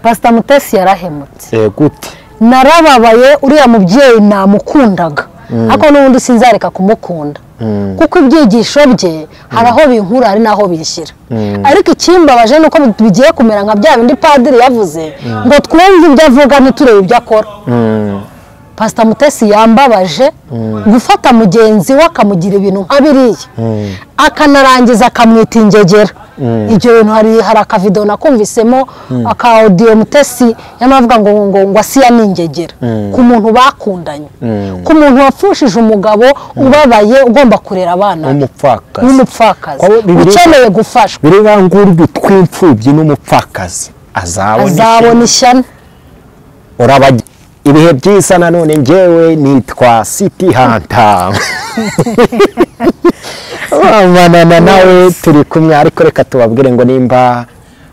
Pastor Mutesi yarahemutse gute narababaye uriya mubyeyi namukundaga ariko n'ubundi sinzareka kumukunda kuko ibyigisho bye haraho binkura hari naho bishyira ariko ikimbabaje nuko bigiye kumera nka bya bindi padiri yavuze ngo twumve ibyo avuga ntiturebe ibyo akora Pastor Mutesi yambabaje gufata mugenzi we akamugira ibintu nk'abiriye akanarangiza akamwita ingegera ibyo bintu hari akavideo nakumvisemo aka audio Mutesi yanavuga ngo asiya n'ingegera ku muntu bakundanye ku muntu wapfushije umugabo ubabaye ugomba kurera abana n'umupfakazi ukeneye gufashwa bireba ngurbi twimfubyi n'umupfakazi azabona ishyano urabajya ibihe byiza nanone ngewe nitwa City Hunter manana nawe turi kumwe ariko reka tubabwire ngo nimba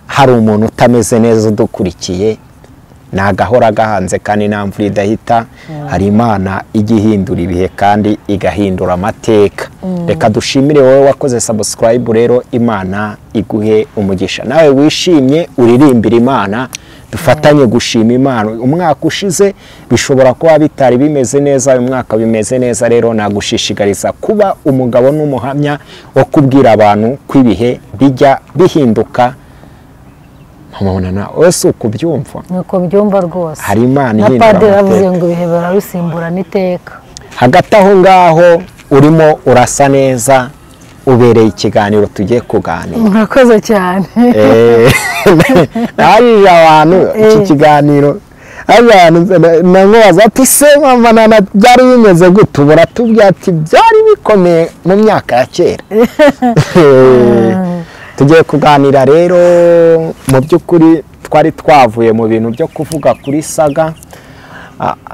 hari umuntu utameze neza udukurikiye nagahora gahanze kandi namvura idahita hari Imana igihindura ibihe kandi igahindura amateka reka dushimire wowe wakoze subscribe rero Imana iguhe umugisha nawe wishimye uririmbira Imana dufatanye gushima Imana umwaka ushize bishobora kuba bitari bimeze neza uyu mwaka bimeze neza rero nagushishikariza kuba umugabo n'umuhamya wo kubwira abantu kwibihe bijya bihinduka mpamana wese ukubyumva nuko byumva rwose hari Imana ihindura na padiri avuze ngo ibihe barabisimbura niteka hagati aho ngaho urimo urasa neza ubereye ikiganiro tugiye kuganira murakoze cyane ari abantu iki kiganiro abantu nangoza ati se mama byari bimeze gutubura tubyati byari bikomeye mu myaka ya kera tugiye kuganira rero mu by'ukuri twari twavuye mu bintu byo kuvuga kuri saga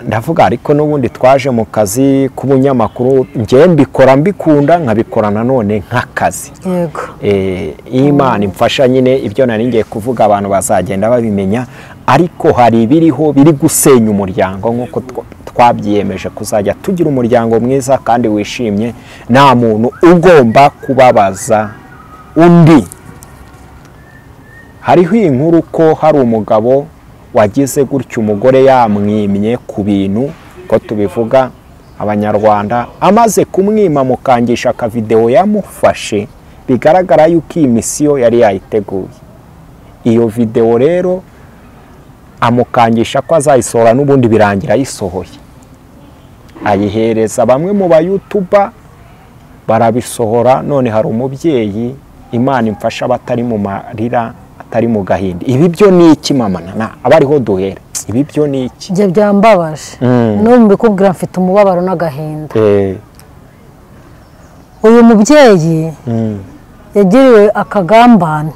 ndavuga ariko n'ubundi twaje mu kazi k'ubunyamakuru ngiye mbikora mbikunda nkabikora nanone nk'akazi yego Imana imfasha nyine ibyo nari ngiye kuvuga abantu bazagenda babimenya ariko hari ibiriho biri gusenya umuryango nk'uko twabyiyemeje kuzajya tugira umuryango mwiza kandi wishimye nta muntu ugomba kubabaza undi hariho inkuru ko hari umugabo wagize gutyo umugore yamwimye ku bintu ko tubivuga abanyarwanda amaze kumwima mukangisha aka video yamufashe bigaragara yuko iyi misiyo yari yayiteguye iyo video rero amukangisha ko azayisohora n'ubundi birangira ayisohoye ayihereza bamwe mu ba YouTuber barabisohora none hari umubyeyi Imana imfasha batari mu marira atari mu gahinda ibi byo ni iki mama na abariho duhera ibi byo ni iki je byambabaje numbe kubwira mfite umubabaro n'agahinda uyu mubyeyi yagiriwe akagambane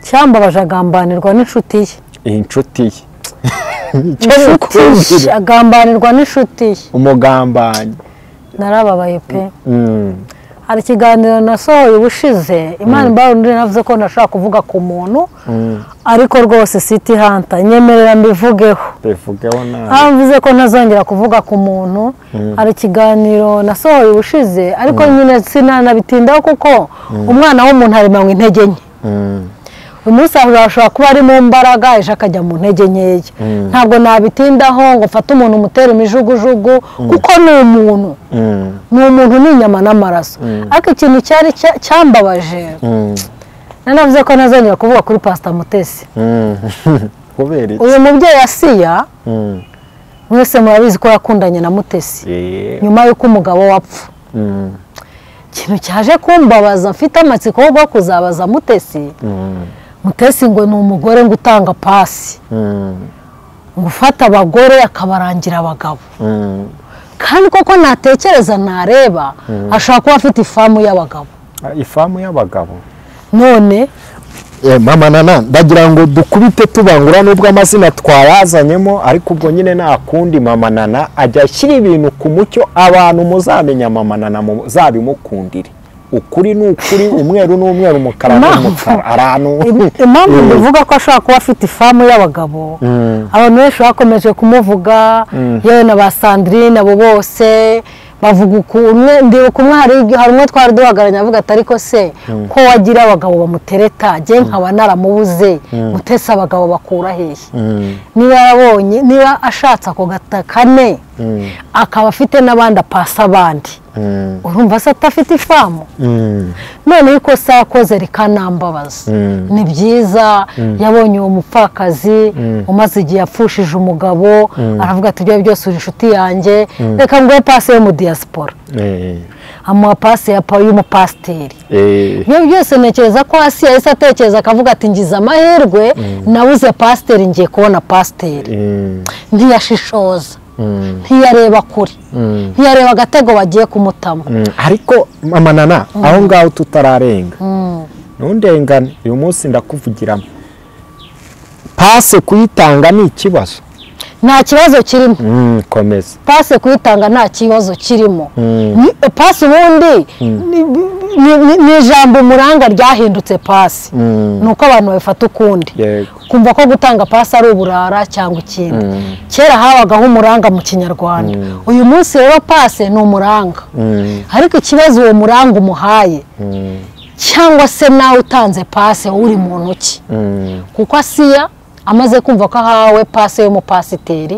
cyambabaje agambanirwa n'inshuti ye inshuti ye agambanirwa n'inshuti ye umugambanyi narababaye pe hari ikiganiro nasohoye ubushize Imana mbarundi navuze ko nashaka kuvuga ku muntu ariko rwose City Hunter nyemerera mbivugeho navuze ko ntazongera kuvuga ku muntu hari ikiganiro nasohoye ubushize ariko nyine sinanabitindaho kuko umwana w'umuntu aremanywe intege nke uyu munsi ashobora kuba ari mu mbaraga ejo akajya mu ntege nkeya ntabwo nabitindaho ngo mfate umuntu umutera imijugujugu kuko ni umuntu n'inyama n'amaraso ariko ikintu cyari cyambabaje nanavuze ko ntazongera kuvuga kuri Pastor Mutesi uyu mubyeyi Asiya mwese murabizi ko yakundanye na Mutesi nyuma y'uko umugabo wapfa ikintu cyaje kumbabaza mfite amatsiko yo kuzabaza Mutesi ngo ni umugore ngo utanga pasi ngo ufata abagore akabarangira abagabo kandi koko natekereza nareba ashaka kuba afite ifamu y'abagabo none mama nana ndagira ngo dukubite tubangura nubwo amazina twayazanyemo ariko ubwo nyine nta kundi mama nana ajya ashyira ibintu ku mucyo abantu muzamenya mama nana muzabimukundire ukuri n'ukuri umweru n'umweru umukara n'umukara arano impamvu bivuga ko ashaka kuba afite ifamu y'abagabo abantu benshi bakomeje kumuvuga yewe na ba Sandrine abo bose bavuga ukuntu ndibuka umwe hari umwe twari duhagaranye avuga ati ariko se ko wagira abagabo bamutereta je nkaba naramubuze Mutesi abagabo bakura hehe niba yarabonye niba ashatse ako gatakane akaba afite n'abandi apasa abandi urumva se atafite ifamu none yuko sakoze rikanambabaza ni byiza yabonye uwo mupfakazi umaze igihe yapfushije umugabo aravuga ati ibyo byose uri inshuti yanjye reka ngo pase yo mu diaspora amuha pase y'umupasiteri ibyo byose ntekereza ko hasi yahise atekereza akavuga ati ngize amahirwe nabuze pasiteri ngiye kubona pasiteri ntiyashishoza ntiyareba kure ntiyareba agatego bagiye kumutama ariko mama Nana aho ngaho tutararenga ntundengane uyu munsi ndakuvugiramo pase kuyitanga ni ikibazo nta kibazo kirimo komeza pase kuyitanga nta kibazo kirimo pase ubundi ni ijambo umuranga ryahindutse pase nuko abantu babifata ukundi kumva ko gutanga pase ari uburara cyangwa ikindi kera habagaho umuranga mu kinyarwanda uyu munsi rero pase ni umuranga ariko ikibazo uwo muranga umuhaye cyangwa se nawe utanze pase uri mu ntoki kuko Asiya amaze kumva ko ahawe pase y'umupasiteri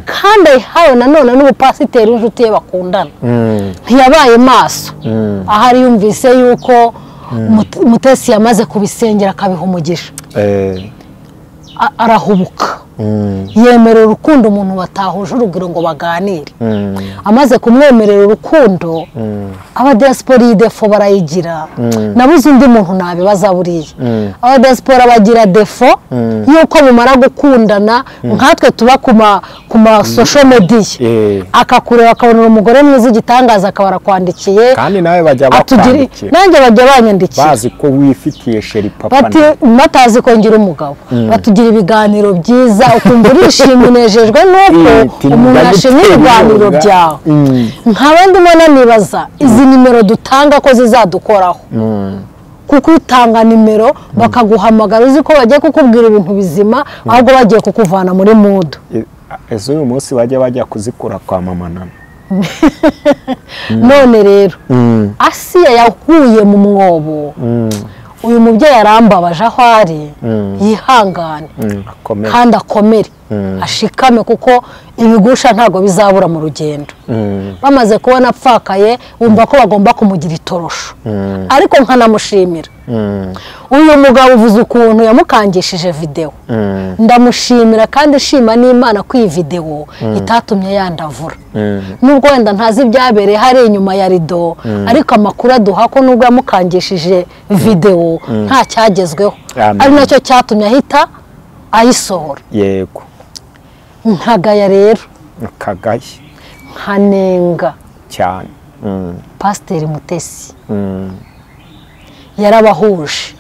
kandi ayihawe nanone n'umupasiteri w'inshuti ye bakundana ntiyabaye maso ahari yumvise yuko Mutesi yamaze kubisengera akabiha umugisha arahubuka yemerera urukundo umuntu batahuje urugero ngo baganire amaze kumwemerera urukundo aba diaspora defo barayigira nabuze undi muntu nabibaza buriye aba diaspora bagira defo yuko mumara gukundana nkatwe tuba kuma social media akakureba akabona umugore mwiza igitangaza akabara kwandikiye kandi nawe bajya bakwandikiye nanjye bajya banyandikiye bazi ko wifitiye sheri papa bati matazi ko ngira umugabo batugira ibiganiro byiza ukumva urishimye unejejwe nuko umuntu ashimye ibiganiro byawe nk'abandi mbona nibaza izi nimero dutanga ko zizadukoraho kuko utanga nimero bakaguhamagara uzi ko bagiye kukubwira ibintu bizima ahubwo bagiye kukuvana muri mood ezo uyu munsi bajya kuzikura kwa mama Nana none rero Asiya yahuye mu mwobo uyu mubyeyi arambabaje aho ari yihangane kandi akomere ashikame kuko ibigusha ntago bizabura mu rugendo bamaze kubona apfakaye wumva ko bagomba kumugira itorosho ariko nkanamushimira uyu mugabo uvuze ukuntu yamukangishije video ndamushimira kandi shima n'Imana ko iyi video itatumye yandavura nubwo wenda ntazi byabereye hari inyuma ya rido ariko amakuru aduha ko nubwo yamukangishije video nta cyagezweho ari nacyo cyatumye ahita ayisohora yego nkagaya rero kagaye nkanenga cyane Pasiteri Mutesi yarabahuje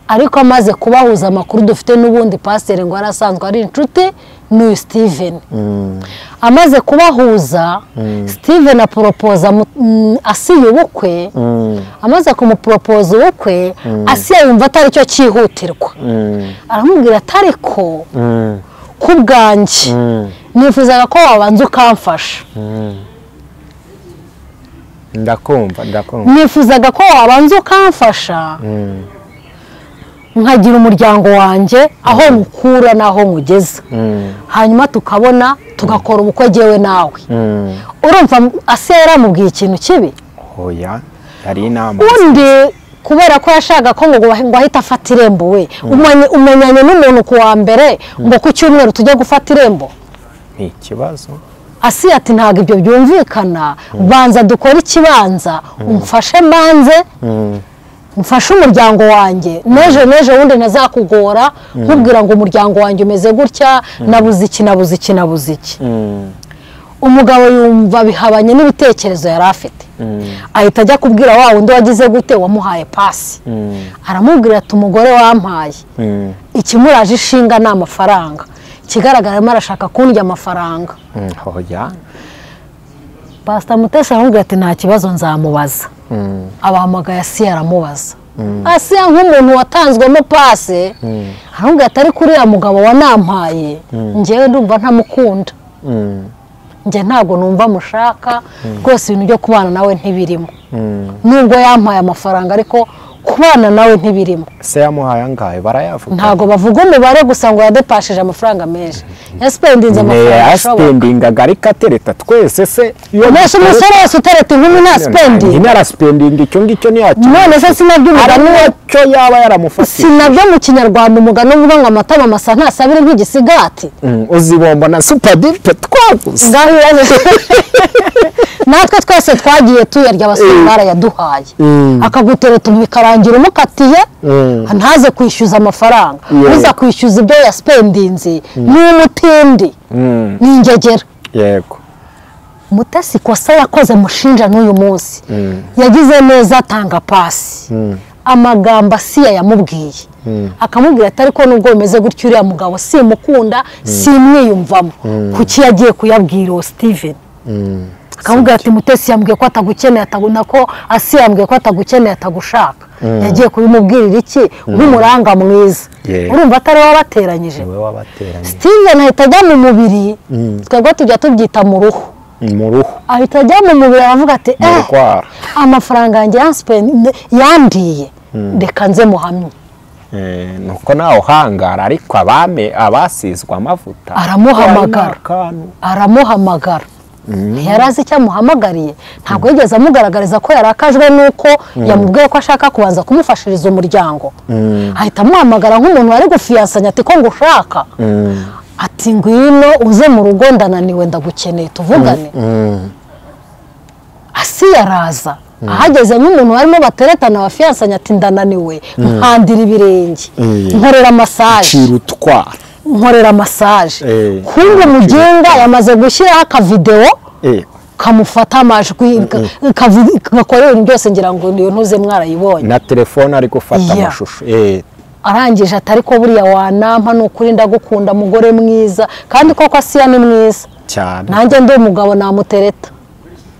ariko amaze kubahuza amakuru dufite n'ubundi pasiteri ngo arasanzwe ari inshuti n'uyu Steven amaze kubahuza Steven aporopoza Asiya ubukwe amaze kumuporopoza ubukwe Asiya yumva atari cyo cyihutirwa aramubwira atari ko kubwanjye nifuzaga ko wabanza ukamfasha ndakumva nifuzaga ko wabanza ukamfasha nkagira umuryango wanjye aho mukura naho mugeza hanyuma tukabona tugakora ubukwe jewe nawe urumva Asiya yaramubwiye ikintu kibi oya yari inama undi kubera ko yashaka ko ngo ahita afata irembo we umenyanye n'umuntu ku wa mbere ngo ku cyumweru tujye gufata irembo ni ikibazo Asiya ati ntabwo ibyo byumvikana banza dukora ikibanza umfashe manze mfashe umuryango wanjye nejo wundi nazakugora nkubwira ngo umuryango wanjye umeze gutya nabuze iki umugabo yumva bihabanye n'ibitekerezo yari afite ahita ajya kubwira wa wundi wagize gute wamuhaye pasi aramubwira ati umugore wampaye ikimuraje ishinga ni amafaranga kigaragaramo arashaka kundya amafaranga Pastor Mutesi aramubwira ati nta kibazo nzamubaza abahamagaye Asiya aramubaza Asiya nk'umuntu watanzwemo pase aramubwira ati ariko uriya mugabo wanampaye njyewe ndumva ntamukunda njye ntabwo numva mushaka rwose ibintu byo kubana nawe ntibirimo nubwo yampaye amafaranga ariko kubana nawe ntibirimo. Se yamuhaye angahe barayavuga? Ntago bavuga umubare gusa ngo yadepashije amafaranga menshi. Yaspendinze amafaranga ashoboka. Yaspendinga ariko atereta twese se. Mwese umusore wese utereta inkumi na spending. Nyine araspendinga icyo ngicyo ni yacu. None se sinabyo umugani wacyo yaba yaramufatiye. Sinabyo mu Kinyarwanda umugani uvuga ngo amatama masa ntasabire nk'igisigati. Uzibomba na super deep twaguze. Natwe twese twagiye tuyarya abasore barayaduhaye. Akagutereta umikarangira umukatiye ntaze kwishyuza amafaranga. Uza kwishyuza ibyo yaspendinze n'umutindi n'ingegera. Yego. Mutesi kosa yakoze mushinja n'uyu munsi. Yagize neza atanga pasi. Amagambo asiya yamubwiye. Akamubwira ati ariko nubwo bimeze gutyo uriya mugabo simukunda simwiyumvamo. Kuki yagiye kuyabwira Steven? Akamubwira ati Mutesi yambwiye ko atagukeneye ataguna ko asiya yambwiye ko atagukeneye atagushaka. Yagiye kubimubwirira iki nk'umuranga mwiza. Urumva atari wabateranyije. Steven ahita ajya mu mubiri twebwe tujya tubyita mu ruhu. Mu ruhu ahita ajya mu mubiri aravuga ati amafaranga yanjye yandiye reka nze muhamye. Nuko nawe uhangara ariko abasizwe amavuta aramuhamagara yarazi icyo amuhamagariye ntabwo yigeze amugaragariza ko yarakajwe nuko yamubwiye ko ashaka kubanza kumufashiriza umuryango. Ahita amuhamagara nk'umuntu wari gufiyansanya ati ko ngushaka ati ngwino uze mu rugo ndananiwe ndagukeneye tuvugane. Asiya araza ahageze nk'umuntu warimo bateretana abafiyansanya ati ndananiwe mpandira ibirenge nkorera massage nkorera massage kumbe mugenga yamaze gushyiraho akavideo kamufata amajwi gakorera ibintu byose ngira ngo niyo ntuze mwarayibonye na telefone ari gufata amashusho. Arangije atari ko buriya wanampa n'ukuri ndagukunda mugore mwiza kandi koko Asiya ni mwiza cyane nanjye ndi umugabo namutereta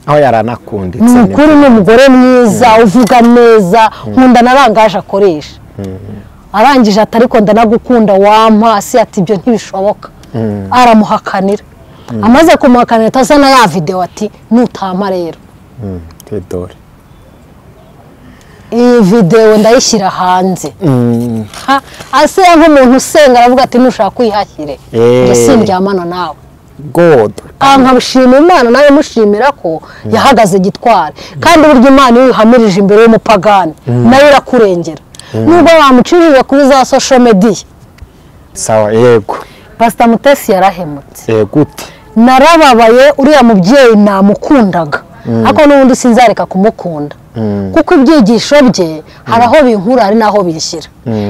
aho yaranakunditse n'ukuri ni umugore mwiza uvuga neza nkunda narangaje akoresha. Arangije atari ko ndanagukunda wampa Asiya ati ibyo ntibishoboka. Aramuhakanira amaze kumuhakanira tazana ya video ati nutampa rero Tedore iyi video ndayishyira hanze. Asiya nk'umuntu usenga aravuga ati nushaka kwihahire sindyamana nawe God nkabishima Imana nawe mushimira ko yahagaze gitware kandi burya Imana yihamirije imbere y'umupagani nayo irakurengera nubwo bamucirije kuri za social media. Sawa yego Pastor Mutesi yarahemutse gute narababaye uriya mubyeyi namukundaga ariko n'ubundi sinzareka kumukunda kuko ibyigisho bye haraho binkura ari naho bishyira.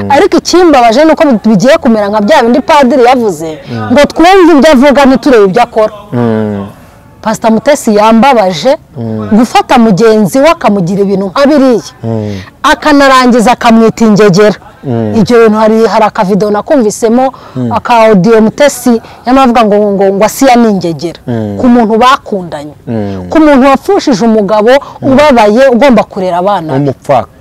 Ariko ikimbabaje nuko bigiye kumera nka bya bindi padiri yavuze ngo twumve ibyo avuga ntiturebe ibyo akora. Pastor Mutesi yambabaje gufata mugenzi we akamugira ibintu nka biriya akanarangiza akamwita ingegera. Ibyo bintu hari akavideo nakumvisemo aka audio Mutesi yamavuga ngo Asiya ni ingegera ku muntu bakundanye ku muntu wapfushije umugabo ubabaye ugomba kurera abana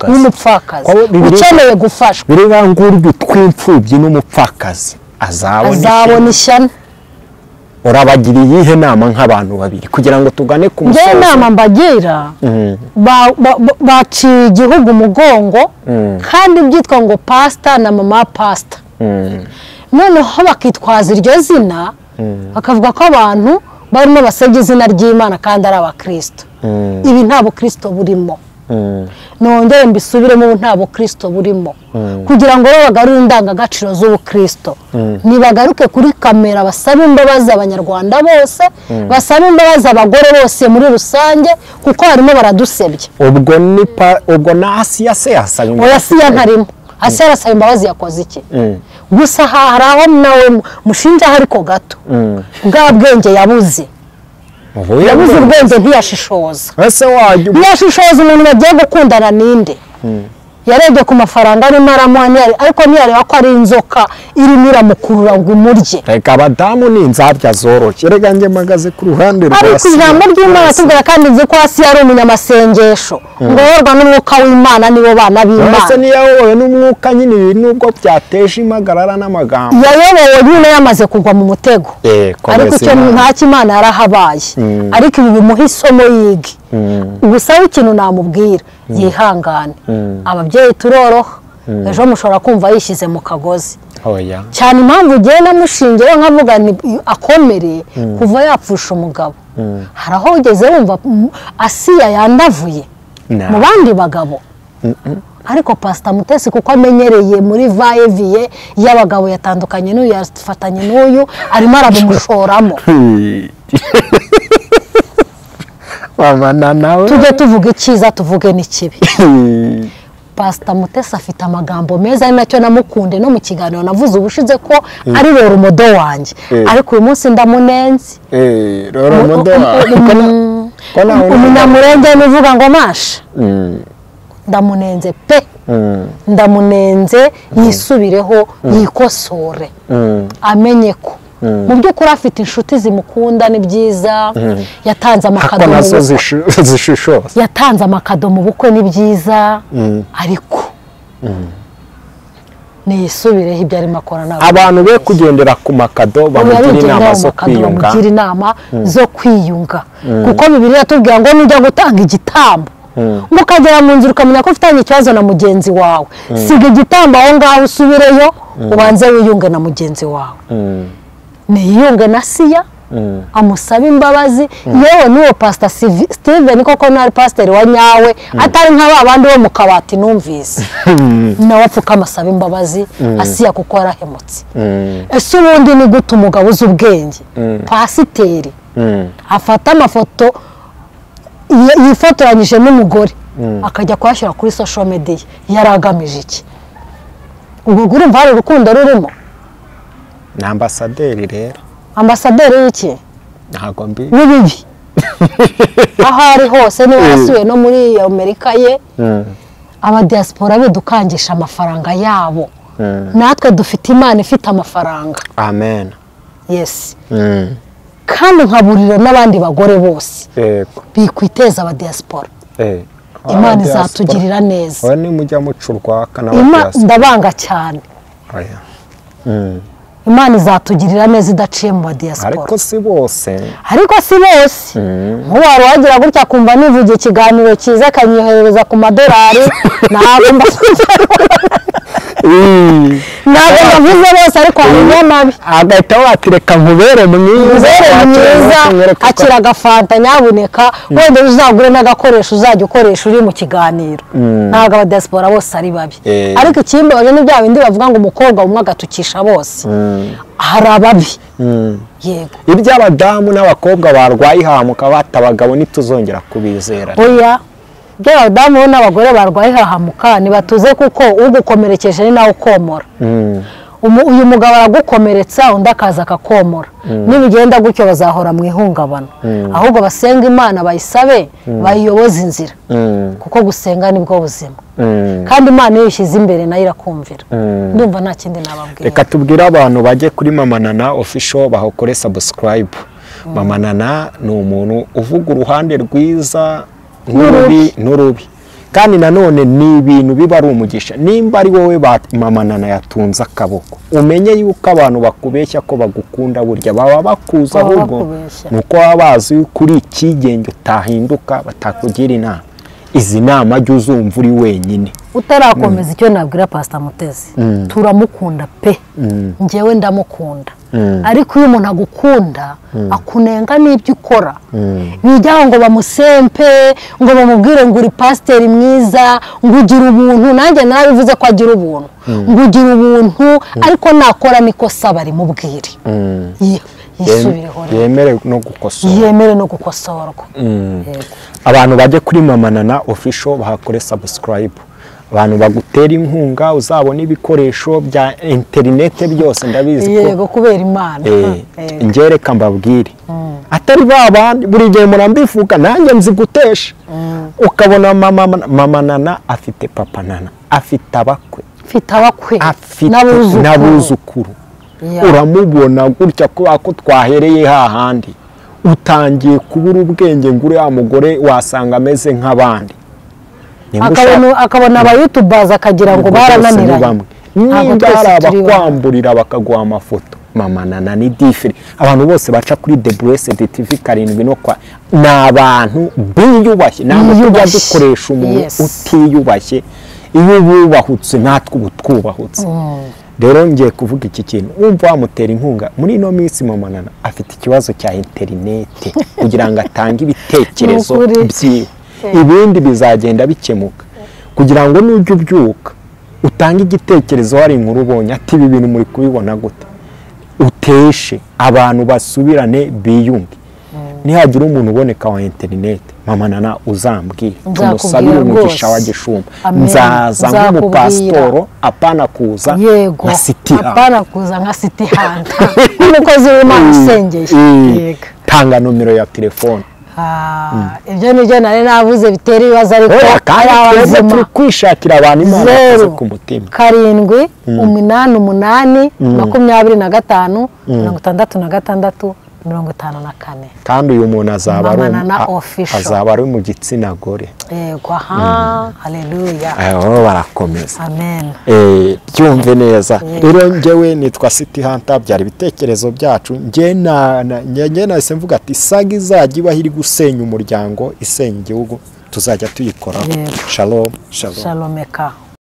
n'umupfakazi ukeneye gufashwa. Bireba ngurwe twimfubyi n'umupfakazi azabona ishyano. Urabagiriye iyihe nama nk'abantu babiri kugira ngo tugane ku musozo? Nge nama mbagira baciye igihugu umugongo kandi byitwa ngo pastor na mama pastor. Noneho bakitwaza iryo zina bakavuga ko abantu barimo basebya izina ry'Imana kandi ari abakristo. Ibi nta bukristo burimo. Nongere mbisubiremo nta bukristo burimo kugira ngo bagarure indangagaciro z'ubukristo nibagaruke kuri kamera basaba imbabazi abanyarwanda bose basaba imbabazi abagore bose muri rusange kuko harimo baradusebya. Ubwo na Asiya se yasaba imbabazi? Asiya ntarimo. Asiya arasaba imbabazi yakoze iki? Gusa haraho nawe mushinja hariko gato bwa bwenge yabuze. Yabuze ubwenge ntiyashishoza. Ese wajya ntiyashishoza umuntu bagiye gukundana ninde yarebye ku mafaranga arimo aramuha ariko ntiyareba ko ari inzoka irimo iramukurura ngo umurye. reka abadamu ni inzarya zoroshye rega njye mpagaze ku ruhande rwa ariko ijambo ry'Imana tubwira kandi nzi ko Asiya ari umunyamasengesho ngo yorwa n'umwuka w'Imana nibo bana b'Imana. ese niyayobowe n'umwuka nyine ibintu nubwo byateje impagarara n'amagambo yayobowe nyine yamaze kugwa mu mutego ariko icyo ntacyo Imana yarahabaye ariko ibi bimuha isomo yige. gusa ikintu namubwira yihangane ababyeyi turoroha ejo mushobora kumva yishyize mu kagozi cyane impamvu ugenda mushingiyeho nkavuga ni akomere kuva yapfusha umugabo. hari aho ugeze wumva Asiya yandavuye mu bandi bagabo ariko Pastor Mutesi kuko amenyereye muri vayeviye y'abagabo yatandukanye n'uyu yafatanye n'uyu arimo arabimushoramo. tujye tuvuga icyiza tuvuge n'ikibi. Pastor Mutesi afite amagambo meza ari nacyo namukunde no mu kiganiro navuze ubushize ko ari Roromodo wanjye ariko uyu munsi ndamunenze. Roromodo umunyamurenge nivuga ngo masha ndamunenze pe ndamunenze yisubireho yikosore amenye ko mu by'ukuri afite inshuti zimukunda ni byiza yatanze amakado yatanze amakado mu bukwe ni byiza ariko niyisubireho ibyo arimo akora nawe abantu be kugendera ku makado bamugira inama zo kwiyunga kuko Bibiliya tubwira ngo nujya gutanga igitambo ngo ukagera mu nzira ukamenya ko ufitanye ikibazo na mugenzi wawe siga igitambo aho ngaho usubireyo ubanze wiyunge na mugenzi wawe. niyunge na Asiya amusaba imbabazi yewe n'uwo Pastor Steven koko nari pastor wa nyawe atari nk'aba bandi bo mu kabati numvise nawe apfuka amusaba imbabazi Asiya kuko yarahemutse. ese ubundi ni gute umugabo uzi ubwenge pasiteri afata amafoto yifotoranyije n'umugore akajya kwashyira kuri social media yaragamije iki? ubwo urumva hari urukundo rurimo? ni ambasaderi rero. ambasaderi y'iki? ntago mbi n'ibibi aho ari hose niba yasubiye no muri Amerika ye abadiaspora bidukangisha amafaranga yabo natwe dufite Imana ifite amafaranga. amen. yes. kandi nkaburira n'abandi bagore bose bikwiteza abadiaspora Imana izatugirira neza. wowe ni mujya mucurwa kana ndabanga cyane Imana izatugirira neza idaciye mu badiaspora ariko si bose nk'uwari wagira gutya kumva nivugiye ikiganiro cyiza akanyohereza ku madolari ntabwo navuze bose ariko hari mabi agahita watireka nkubere mwiza akira agafanta nyabuneka wenda uzagure n'agakoresho uzajya ukoresha uri mu kiganiro. ntabwo abadiaspora bose ari babi ariko ikimbabaje ni bya bindi bavuga ngo umukobwa umwe agatukisha bose hari ababi. yego iby'abadamu n'abakobwa barwaye ihahamuka batabagabo nituzongera kubizera. oya by'abadamu n'abagore barwaye ihahamuka ntibatuze kuko ugukomerekeje ni nawe ukomora. uyu mugabo aragukomeretsa undi akaza akakomora nibigenda gutyo bazahora mu ihungabana ahubwo basenga Imana bayisabe bayiyoboza inzira kuko gusenga nibwo buzima kandi Imana iyo ishyize imbere nayo irakumvira. ndumva nta kindi nababwira. reka tubwire abantu bajye kuri Mama Nana official bahokore subscribe. Mama Nana ni umuntu uvuga uruhande rwiza n'urubi kandi nanone ni ibintu biba ari umugisha. nimba ari wowe Mama Nana yatunze akaboko umenye yuko abantu bakubeshya ko bagukunda burya baba bakuza ahubwo nuko baba bazi kuri ikigenge utahinduka batakugira inama. izi nama jya uzumva uri wenyine utarakomeza. icyo nabwira Pastor Mutesi turamukunda pe njyewe ndamukunda ariko iyo umuntu agukunda akunenga n'ibyo ukora bijyaho ngo bamusempe ngo bamubwire ngo uri pasiteri mwiza ngo ugira ubuntu. nanjye narabivuze ko agira ubuntu ngo ugira ubuntu ariko nakora nikosa bari mubwire yisubireho yemere no gukosorwa. abantu bajye kuri Mama Nana official bahakore subscribe. abantu bagutera inkunga uzabona ibikoresho bya interinete byose ndabizi ko yego kubera Imana. ngereka mbabwire atari babandi buri gihe murambivuga nanjye nzi gutesha ukabona mama Nana afite papa Nana, afite abakwe, afite n'abuzukuru. Uramubona gutya ko twahereye hahandi utangiye kubura ubwenge ngo uriya mugore wasanga ameze nk'abandi. akabona aba YouTubers akagira ngo barananiranye. Nimba hari abakwamburira bakaguha amafoto, mama Nana ni different. Abantu bose baca kuri The Blessed TV karindwi no kwa n'abantu biyubashye, ntabwo tujya dukoresha umuntu utiyubashye. Iyo bubahutse natwe ubutwubahutse. Rero ngiye kuvuga iki kintu, wumva wamutera inkunga muri ino minsi. mama Nana afite ikibazo cya interineti kugira ngo atange ibitekerezo byiwe, ibindi bizagenda bikemuka, kugira ngo nujya ubyuka utange igitekerezo hari inkuru ubonye ati ibi bintu muri kubibona gute, uteshe abantu basubirane biyunge. Nihagira umuntu uboneka wa interineti, mama Nana uzambwire, tumusabire umugisha wa Gishumba. Nzaza nk'umupasitoro, apana kuza nka City Hunter, apana kuza nka City Hunter, umukozi w'Imana usengeye. Tanga nomero ya telefone. Ibyo nibyo nari navuze bitera ibibazo, ariko kandi turi kwishakira abantu Imana yakoze ku mutima. 7 8 8 25 66 54. Kandi uyu muntu azaba ari mu gitsina gore. Yego, haleluya. Barakomeza. Amen. Byumve neza. Rero njyewe nitwa City Hunter, byari ibitekerezo byacu. Njye nahise mvuga ati saga izajya iba iri gusenya umuryango, isenya igihugu, tuzajya tuyikoraho. Shalom. Shalom eka.